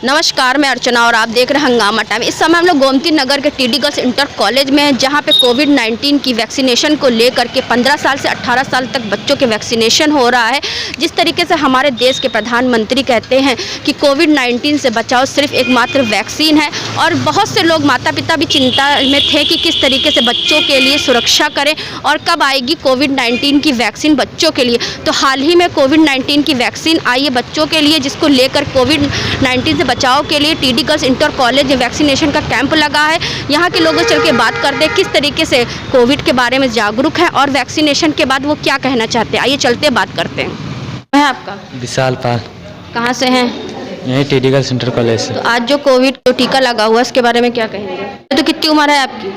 नमस्कार, मैं अर्चना और आप देख रहे हैं हंगामा टाइम। इस समय हम लोग गोमती नगर के T D girls inter college में हैं, जहां पे कोविड-19 की वैक्सीनेशन को लेकर के 15 साल से 18 साल तक बच्चों के वैक्सीनेशन हो रहा है। जिस तरीके से हमारे देश के प्रधानमंत्री कहते हैं कि कोविड-19 से बचाव सिर्फ एकमात्र वैक्सीन है, और बहुत से लोग माता पिता भी चिंता में थे कि किस तरीके से बच्चों के लिए सुरक्षा करें और कब आएगी कोविड-19 की वैक्सीन बच्चों के लिए। तो हाल ही में कोविड-19 की वैक्सीन आई है बच्चों के लिए, जिसको लेकर कोविड-19 से बचाव के लिए T D girls inter college vaccination का कैंप लगा है। यहाँ के लोगों से चल के बात करते हैं किस तरीके से कोविड के बारे में जागरूक है और वैक्सीनेशन के बाद वो क्या कहना चाहते हैं। आइए चलते बात करते हैं। है आपका? विशाल पाल। कहाँ से हैं? यहीं T D girls inter college से। तो आज जो कोविड टीका लगा हुआ है उसके बारे में क्या कहेंगे? तो कितनी उम्र है आपकी?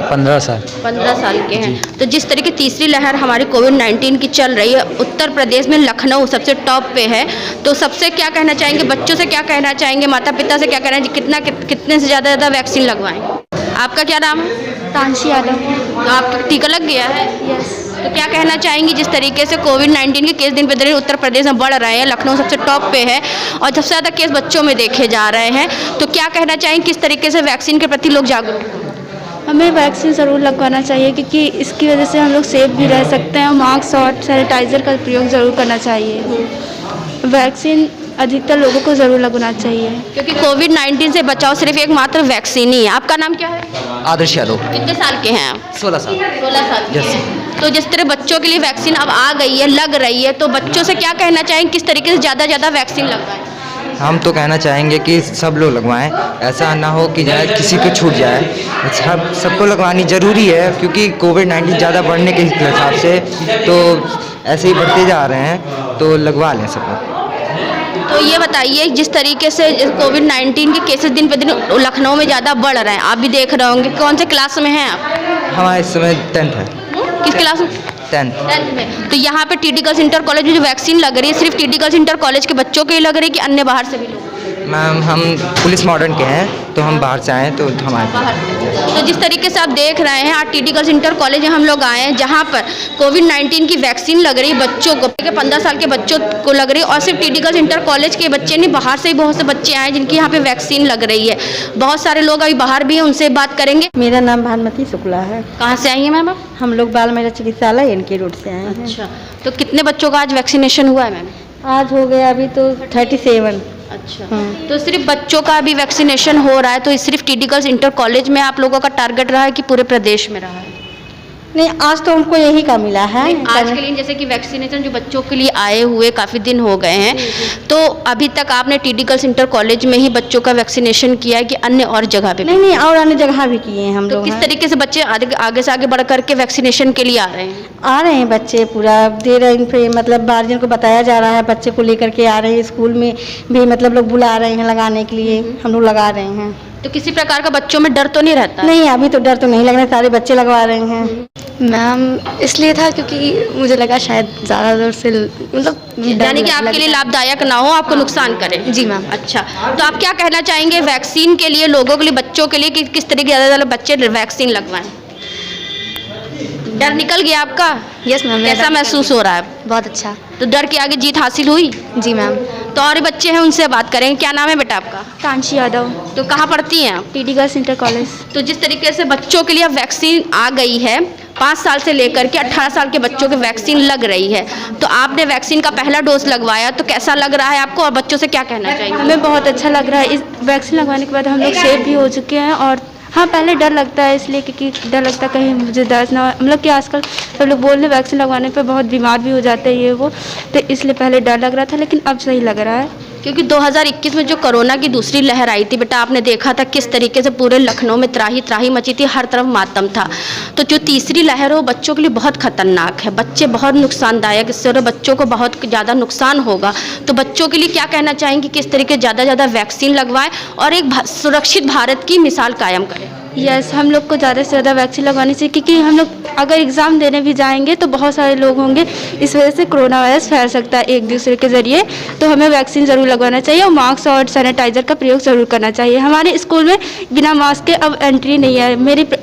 15 साल। 15 साल के हैं। तो जिस तरीके तीसरी लहर हमारी कोविड-19 की चल रही है, उत्तर प्रदेश में लखनऊ सबसे टॉप पे है, तो सबसे क्या कहना चाहेंगे? बच्चों से क्या कहना चाहेंगे? माता पिता से क्या कहना है? कितने से ज़्यादा वैक्सीन लगवाएं? आपका क्या नाम है? तानशी यादव। तो आपका टीका लग गया है? यस। तो क्या कहना चाहेंगी जिस तरीके से कोविड-19 के केस दिन पे दिन उत्तर प्रदेश में बढ़ रहे हैं, लखनऊ सबसे टॉप पे है और सबसे ज़्यादा केस बच्चों में देखे जा रहे हैं, तो क्या कहना चाहेंगे किस तरीके से वैक्सीन के प्रति लोग जागरूक हैं? हमें वैक्सीन ज़रूर लगवाना चाहिए, क्योंकि इसकी वजह से हम लोग सेफ भी रह सकते हैं और मास्क और सैनिटाइज़र का प्रयोग ज़रूर करना चाहिए। वैक्सीन अधिकतर लोगों को ज़रूर लगवाना चाहिए, क्योंकि कोविड-19 से बचाव सिर्फ एकमात्र वैक्सीन ही है। आपका नाम क्या है? आदर्श यादव। कितने साल के हैं आप? 16 साल। 16 साल के हैं। तो जिस तरह बच्चों के लिए वैक्सीन अब आ गई है, लग रही है, तो बच्चों से क्या कहना चाहेंगे किस तरीके से ज़्यादा वैक्सीन लगवाएं? हम तो कहना चाहेंगे कि सब लोग लगवाएं, ऐसा ना हो कि जाए किसी को छूट जाए। सबको लगवानी ज़रूरी है, क्योंकि कोविड-19 ज़्यादा बढ़ने के हिसाब से तो ऐसे ही बढ़ते जा रहे हैं, तो लगवा लें सबको। तो ये बताइए, जिस तरीके से कोविड-19 के केसेस दिन पे दिन लखनऊ में ज़्यादा बढ़ रहे हैं, आप भी देख रहे होंगे, कौन से क्लास में हैं आप? हमारा इस समय 10th है। किस क्लास में? 10th में। तो यहाँ पे T D girls inter college में जो वैक्सीन लग रही है, सिर्फ T D girls inter college के बच्चों के ही लग रही है कि अन्य बाहर से भी लोग? मैम, हम पुलिस मॉडर्न के हैं, तो हम बाहर से आए तो हमारे बाहर से। तो जिस तरीके से आप देख रहे हैं, आज T D girls inter college में हम लोग आए हैं, जहाँ पर कोविड-19 की वैक्सीन लग रही है बच्चों को, 15 साल के बच्चों को लग रही है, और सिर्फ T D girls inter college के बच्चे नहीं, बाहर से भी बहुत से बच्चे आए जिनकी यहाँ पे वैक्सीन लग रही है। बहुत सारे लोग अभी बाहर भी हैं, उनसे बात करेंगे। मेरा नाम भानुमति शुक्ला है। कहाँ से आई हैं मैम आप? हम लोग बाल महिला चिकित्सालय एनके रोड से आए हैं। अच्छा, तो कितने बच्चों का आज वैक्सीनेशन हुआ है मैम? आज हो गया अभी तो 37। अच्छा, तो सिर्फ बच्चों का अभी वैक्सीनेशन हो रहा है, तो सिर्फ T D girls inter college में आप लोगों का टारगेट रहा है कि पूरे प्रदेश में रहा है? नहीं, आज तो हमको यही का मिला है। आज के लिए जैसे कि वैक्सीनेशन जो बच्चों के लिए आए हुए काफ़ी दिन हो गए हैं, तो अभी तक आपने T D girls inter college में ही बच्चों का वैक्सीनेशन किया है कि अन्य और जगह पे? नहीं, और अन्य जगह भी किए हैं हम लोग। तो किस तरीके से बच्चे आगे से आगे बढ़ करके वैक्सीनेशन के लिए आ रहे हैं? आ रहे हैं बच्चे, पूरा दे रहे हैं, मतलब गार्जियन को बताया जा रहा है, बच्चे को लेकर के आ रहे हैं। स्कूल में भी मतलब लोग बुला रहे हैं लगाने के लिए, हम लोग लगा रहे हैं। तो किसी प्रकार का बच्चों में डर तो नहीं रहता? नहीं, अभी तो डर तो नहीं लग रहा, सारे बच्चे लगवा रहे हैं। मैम इसलिए था क्योंकि मुझे लगा शायद ज़्यादा देर से मतलब यानी कि आपके लिए लाभदायक ना हो, आपको नुकसान करे। जी मैम। अच्छा, तो आप क्या कहना चाहेंगे वैक्सीन के लिए, लोगों के लिए, बच्चों के लिए कि किस तरीके से ज़्यादा बच्चे वैक्सीन लगवाएं? डर निकल गया आपका? Yes ma'am. कैसा महसूस हो रहा है? बहुत अच्छा। तो डर के आगे जीत हासिल हुई? जी मैम। तो और बच्चे हैं, उनसे बात करेंगे। क्या नाम है बेटा आपका? तानशी यादव। तो कहाँ पढ़ती हैं आप? T D girls inter college. तो जिस तरीके से बच्चों के लिए वैक्सीन आ गई है, 5 साल से लेकर के 18 साल के बच्चों के वैक्सीन लग रही है, तो आपने वैक्सीन का पहला डोज लगवाया, तो कैसा लग रहा है आपको और बच्चों से क्या कहना चाहेंगे? हमें बहुत अच्छा लग रहा है। इस वैक्सीन लगवाने के बाद हम लोग सेफ भी हो चुके हैं। और हाँ, पहले डर लगता है, इसलिए क्योंकि डर लगता है कहीं मुझे दर्द ना हो। मतलब कि आजकल सब लोग बोल रहे हैं वैक्सीन लगवाने पे बहुत बीमार भी हो जाते हैं ये वो, तो इसलिए पहले डर लग रहा था, लेकिन अब सही लग रहा है। क्योंकि 2021 में जो कोरोना की दूसरी लहर आई थी बेटा, आपने देखा था किस तरीके से पूरे लखनऊ में त्राही मची थी, हर तरफ मातम था। तो जो तीसरी लहर है वो बच्चों के लिए बहुत खतरनाक है, बच्चे बहुत नुकसानदायक, इससे बच्चों को बहुत ज़्यादा नुकसान होगा। तो बच्चों के लिए क्या कहना चाहेंगे किस तरीके ज़्यादा वैक्सीन लगवाएं और एक सुरक्षित भारत की मिसाल कायम करें? यस, हम लोग को ज़्यादा से ज़्यादा वैक्सीन लगवानी चाहिए, क्योंकि हम लोग अगर एग्ज़ाम देने भी जाएंगे तो बहुत सारे लोग होंगे, इस वजह से कोरोना वायरस फैल सकता है एक दूसरे के ज़रिए। तो हमें वैक्सीन ज़रूर लगवाना चाहिए और मास्क और सैनिटाइज़र का प्रयोग ज़रूर करना चाहिए। हमारे स्कूल में बिना मास्क के अब एंट्री नहीं है।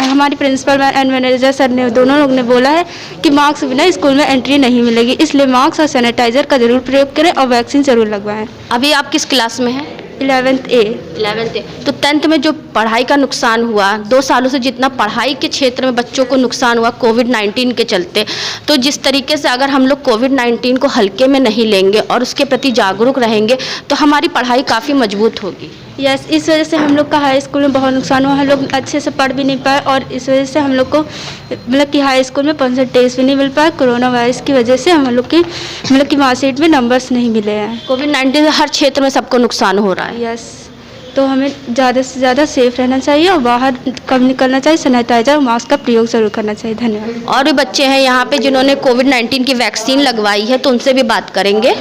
हमारी प्रिंसिपल एंड मैनेजर सर ने दोनों लोग ने बोला है कि मास्क बिना स्कूल में एंट्री नहीं मिलेगी, इसलिए मास्क और सैनिटाइज़र का ज़रूर प्रयोग करें और वैक्सीन ज़रूर लगवाएँ। अभी आप किस क्लास में हैं? 11th A। 11th। तो 10th में जो पढ़ाई का नुकसान हुआ, 2 सालों से जितना पढ़ाई के क्षेत्र में बच्चों को नुकसान हुआ कोविड-19 के चलते, तो जिस तरीके से अगर हम लोग कोविड-19 को हल्के में नहीं लेंगे और उसके प्रति जागरूक रहेंगे तो हमारी पढ़ाई काफ़ी मजबूत होगी। यस, इस वजह से हम लोग का हाई स्कूल में बहुत नुकसान हुआ, हम लोग अच्छे से पढ़ भी नहीं पाए और इस वजह से हम लोग को मतलब कि हाई स्कूल में परसेंटेज भी नहीं मिल पाया। कोरोना वायरस की वजह से हम लोग की मतलब कि मार्कशीट में नंबर्स नहीं मिले हैं। कोविड-19 से हर क्षेत्र में सबको नुकसान हो रहा है। यस, तो हमें ज़्यादा से ज़्यादा सेफ रहना चाहिए और बाहर कम निकलना चाहिए, सैनिटाइजर और मास्क का प्रयोग ज़रूर करना चाहिए। धन्यवाद। और भी बच्चे हैं यहाँ पे जिन्होंने कोविड-19 की वैक्सीन लगवाई है, तो उनसे भी बात करेंगे।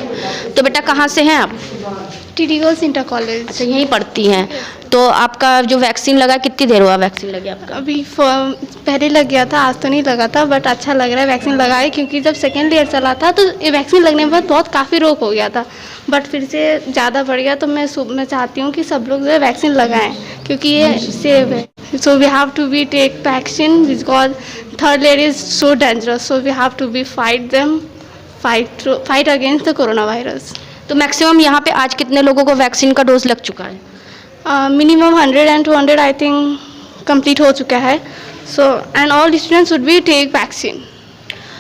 तो बेटा कहाँ से हैं आप? TD girls inter college. अच्छा, यहीं पढ़ती हैं। तो आपका जो वैक्सीन लगा, कितनी देर हुआ वैक्सीन लगे आपका? अभी पहले लग गया था, आज तो नहीं लगा था, बट अच्छा लग रहा है वैक्सीन लगाए, क्योंकि जब सेकेंड लेयर चला था तो ये वैक्सीन लगने के बाद बहुत काफ़ी रोग हो गया था, बट फिर से ज़्यादा बढ़ गया। तो मैं चाहती हूँ कि सब लोग जो है वैक्सीन लगाएं, क्योंकि ये सेफ है। So we have to be take vaccine because third layer is so dangerous, so we have to be fight against the corona virus. तो मैक्सिमम यहाँ पे आज कितने लोगों को वैक्सीन का डोज लग चुका है? Minimum 100 and 200 I think complete हो चुका है। So and all students should be take vaccine.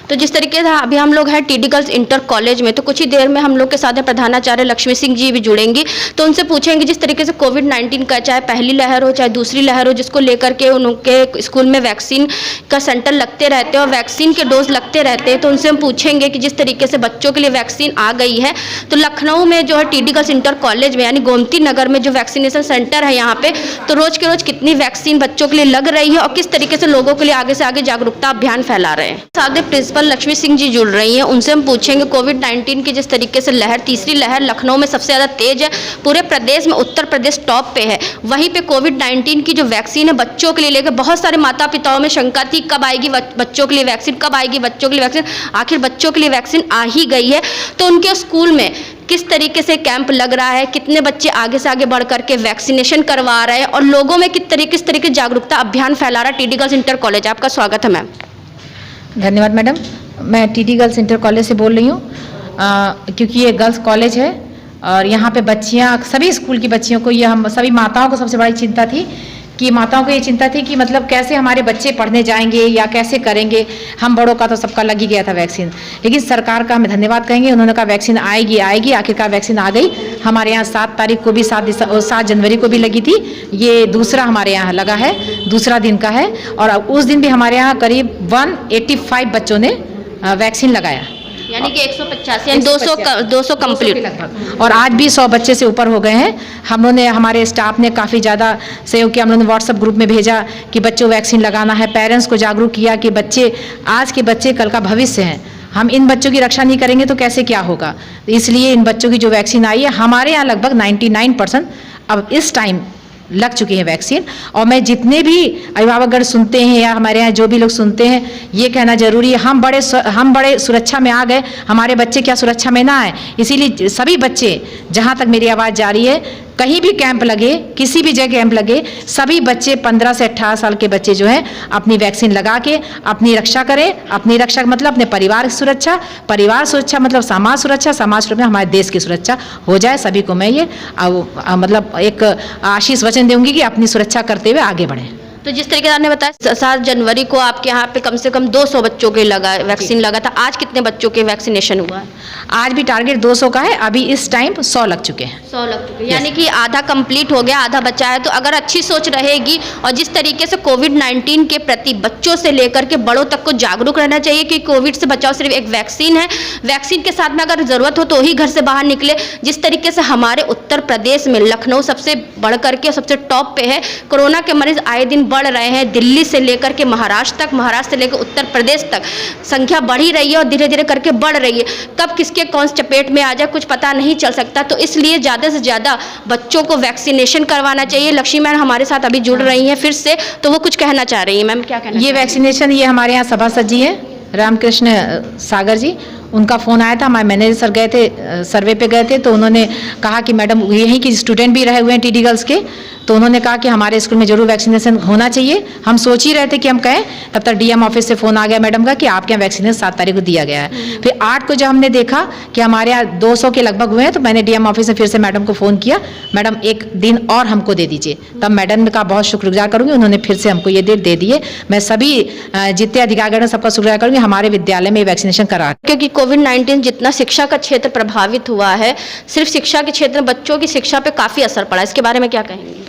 तो जिस तरीके से अभी हम लोग हैं टीडी गर्ल्स इंटर कॉलेज में, तो कुछ ही देर में हम लोग के साथ प्रधानाचार्य लक्ष्मी सिंह जी भी जुड़ेंगी, तो उनसे पूछेंगे जिस तरीके से कोविड-19 का चाहे पहली लहर हो चाहे दूसरी लहर हो, जिसको लेकर के उनके स्कूल में वैक्सीन का सेंटर लगते रहते हैं और वैक्सीन के डोज लगते रहते हैं, तो उनसे हम पूछेंगे कि जिस तरीके से बच्चों के लिए वैक्सीन आ गई है, तो लखनऊ में जो है टीडी गर्ल्स इंटर कॉलेज में यानी गोमती नगर में जो वैक्सीनेशन सेंटर है यहाँ पे, तो रोज़ के रोज़ कितनी वैक्सीन बच्चों के लिए लग रही है और किस तरीके से लोगों के लिए आगे से आगे जागरूकता अभियान फैला रहे हैं। साथ में प्रिंसिपल लक्ष्मी सिंह जी जुड़ रही हैं, उनसे हम पूछेंगे कोविड-19 की जिस तरीके से लहर, तीसरी लहर लखनऊ में सबसे ज़्यादा तेज है, पूरे प्रदेश में उत्तर प्रदेश टॉप पे है, वहीं पे कोविड-19 की जो वैक्सीन है बच्चों के लिए लेकर बहुत सारे माता पिताओं में शंका थी कब आएगी बच्चों के लिए वैक्सीन, कब आएगी बच्चों के लिए वैक्सीन। आखिर बच्चों के लिए वैक्सीन आ ही गई है। तो उनके स्कूल में किस तरीके से कैंप लग रहा है, कितने बच्चे आगे से आगे बढ़ करके वैक्सीनेशन करवा रहे हैं और लोगों में किस तरीके जागरूकता अभियान फैला रहा है टीडी गर्ल्स इंटर कॉलेज। आपका स्वागत है मैम। धन्यवाद मैडम। मैं टीडी गर्ल्स इंटर कॉलेज से बोल रही हूँ, क्योंकि ये गर्ल्स कॉलेज है और यहाँ पे बच्चियाँ, सभी स्कूल की बच्चियों को, ये हम सभी माताओं को सबसे बड़ी चिंता थी कि माताओं को ये चिंता थी कि मतलब कैसे हमारे बच्चे पढ़ने जाएंगे या कैसे करेंगे। हम बड़ों का तो सबका लग ही गया था वैक्सीन, लेकिन सरकार का हमें धन्यवाद कहेंगे, उन्होंने कहा वैक्सीन आएगी आएगी, आखिरकार वैक्सीन आ गई। हमारे यहाँ 7 तारीख को भी 7 जनवरी को भी लगी थी, ये दूसरा हमारे यहाँ लगा है, दूसरा दिन का है। और उस दिन भी हमारे यहाँ करीब 185 बच्चों ने वैक्सीन लगाया, यानी कि 185 यानी 200 कंप्लीट लगभग। और आज भी 100 बच्चे से ऊपर हो गए हैं। हम लोगों ने, हमारे स्टाफ ने काफ़ी ज़्यादा सहयोग किया। हम लोगों ने व्हाट्सएप ग्रुप में भेजा कि बच्चों वैक्सीन लगाना है, पेरेंट्स को जागरूक किया कि बच्चे, आज के बच्चे कल का भविष्य हैं, हम इन बच्चों की रक्षा नहीं करेंगे तो कैसे क्या होगा। इसलिए इन बच्चों की जो वैक्सीन आई है, हमारे यहाँ लगभग 99% अब इस टाइम लग चुकी है वैक्सीन। और मैं जितने भी अभिभावकगण सुनते हैं या हमारे यहाँ जो भी लोग सुनते हैं, ये कहना जरूरी है, हम बड़े सुरक्षा में आ गए, हमारे बच्चे क्या सुरक्षा में ना आए। इसीलिए सभी बच्चे, जहाँ तक मेरी आवाज़ जा रही है, कहीं भी कैंप लगे, किसी भी जगह कैंप लगे, सभी बच्चे 15 से 18 साल के बच्चे जो हैं अपनी वैक्सीन लगा के अपनी रक्षा करें। अपनी रक्षा मतलब अपने परिवार की सुरक्षा, परिवार सुरक्षा मतलब समाज सुरक्षा, समाज सुरक्षा में हमारे देश की सुरक्षा हो जाए। सभी को मैं ये मतलब एक आशीष वचन दूंगी कि अपनी सुरक्षा करते हुए आगे बढ़ें। तो जिस तरीके से आपने बताया 7 जनवरी को आपके यहाँ पे कम से कम 200 बच्चों के वैक्सीन लगा था, आज कितने बच्चों के वैक्सीनेशन हुआ है? आज भी टारगेट 200 का है, अभी इस टाइम 100 लग चुके हैं। 100 लग चुके हैं, यानी कि आधा कंप्लीट हो गया, आधा बचा है। तो अगर अच्छी सोच रहेगी और जिस तरीके से कोविड-19 के प्रति बच्चों से लेकर के बड़ों तक को जागरूक रहना चाहिए कि कोविड से बचाव सिर्फ एक वैक्सीन है, वैक्सीन के साथ में अगर ज़रूरत हो तो ही घर से बाहर निकले। जिस तरीके से हमारे उत्तर प्रदेश में लखनऊ सबसे बढ़ करके सबसे टॉप पे है, कोरोना के मरीज आए दिन बढ़ रहे हैं, दिल्ली से लेकर के महाराष्ट्र तक, महाराष्ट्र से लेकर उत्तर प्रदेश तक संख्या बढ़ी रही है और धीरे धीरे करके बढ़ रही है। कब किसके कौन चपेट में आ जाए कुछ पता नहीं चल सकता, तो इसलिए ज़्यादा से ज़्यादा बच्चों को वैक्सीनेशन करवाना चाहिए। लक्ष्मी मैम हमारे साथ अभी जुड़ रही हैं फिर से, तो वो कुछ कहना चाह रही हैं। मैम क्या कहना? ये वैक्सीनेशन, ये हमारे यहाँ सभासद जी हैं रामकृष्ण सागर जी, उनका फ़ोन आया था, हमारे मैनेजर सर गए थे, सर्वे पे गए थे, तो उन्होंने कहा कि मैडम यहीं की स्टूडेंट भी रहे हुए हैं टीडी गर्ल्स के, तो उन्होंने कहा कि हमारे स्कूल में जरूर वैक्सीनेशन होना चाहिए। हम सोच ही रहे थे कि हम कहें, तब तक डीएम ऑफिस से फ़ोन आ गया मैडम का कि आपके यहाँ वैक्सीनेशन 7 तारीख को दिया गया है। फिर 8 को जब हमने देखा कि हमारे यहाँ 200 के लगभग हुए हैं, तो मैंने डीएम ऑफिस से फिर से मैडम को फ़ोन किया, मैडम एक दिन और हमको दे दीजिए। तब मैडम का बहुत शुक्रगुजार करूँगी, उन्होंने फिर से हमको ये डेट दे दिए। मैं सभी जितने अधिकारीगण हैं सबका शुक्रिया करूँगी, हमारे विद्यालय में वैक्सीनेशन करा। क्योंकि कोविड-19 जितना शिक्षा का क्षेत्र प्रभावित हुआ है, सिर्फ शिक्षा के क्षेत्र में बच्चों की शिक्षा पे काफ़ी असर पड़ा, इसके बारे में क्या कहेंगे?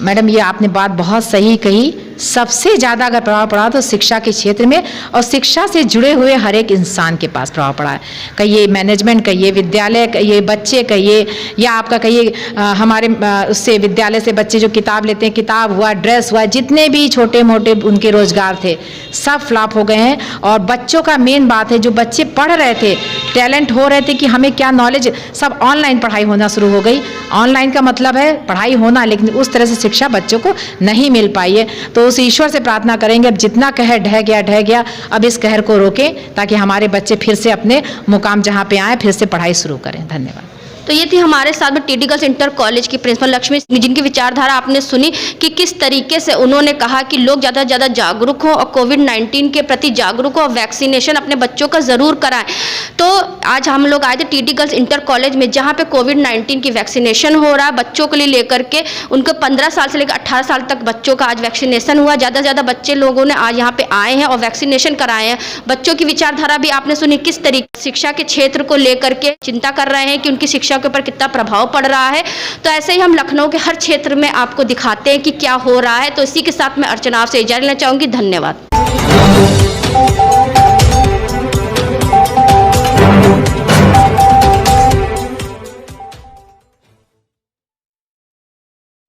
मैडम ये आपने बात बहुत सही कही। सबसे ज़्यादा अगर प्रभाव पड़ा तो शिक्षा के क्षेत्र में, और शिक्षा से जुड़े हुए हर एक इंसान के पास प्रभाव पड़ा है। कहिए मैनेजमेंट, कहिए विद्यालय, कहिए बच्चे, कहिए या आपका कहिए हमारे उससे विद्यालय से बच्चे जो किताब लेते हैं, किताब हुआ, ड्रेस हुआ, जितने भी छोटे मोटे उनके रोजगार थे सब फ्लॉप हो गए हैं। और बच्चों का मेन बात है, जो बच्चे पढ़ रहे थे, टैलेंट हो रहे थे कि हमें क्या नॉलेज, सब ऑनलाइन पढ़ाई होना शुरू हो गई। ऑनलाइन का मतलब है पढ़ाई होना, लेकिन उस तरह से शिक्षा बच्चों को नहीं मिल पाई है। तो उस ईश्वर से प्रार्थना करेंगे, अब जितना कहर ढह गया, अब इस कहर को रोकें ताकि हमारे बच्चे फिर से अपने मुकाम जहाँ पे आए फिर से पढ़ाई शुरू करें। धन्यवाद। तो ये थी हमारे साथ में टीडी गर्ल्स इंटर कॉलेज की प्रिंसिपल लक्ष्मी, जिनकी विचारधारा आपने सुनी कि किस तरीके से उन्होंने कहा कि लोग ज़्यादा से ज़्यादा जागरूक हों और कोविड-19 के प्रति जागरूक हों और वैक्सीनेशन अपने बच्चों का ज़रूर कराएं। तो आज हम लोग आए थे टीडी गर्ल्स इंटर कॉलेज में, जहाँ पे कोविड-19 की वैक्सीनेशन हो रहा है बच्चों के लिए, लेकर के उनको 15 साल से लेकर 18 साल तक बच्चों का आज वैक्सीनेशन हुआ। ज़्यादा से ज़्यादा बच्चे लोगों ने आज यहाँ पे आए हैं और वैक्सीनेशन कराए हैं। बच्चों की विचारधारा भी आपने सुनी, किस तरीके शिक्षा के क्षेत्र को लेकर के चिंता कर रहे हैं कि उनकी शिक्षा के ऊपर कितना प्रभाव पड़ रहा है। तो ऐसे ही हम लखनऊ के हर क्षेत्र में आपको दिखाते हैं कि क्या हो रहा है। तो इसी के साथ मैं अर्चना आपसे इजाज़त लेना चाहूँगी। धन्यवाद।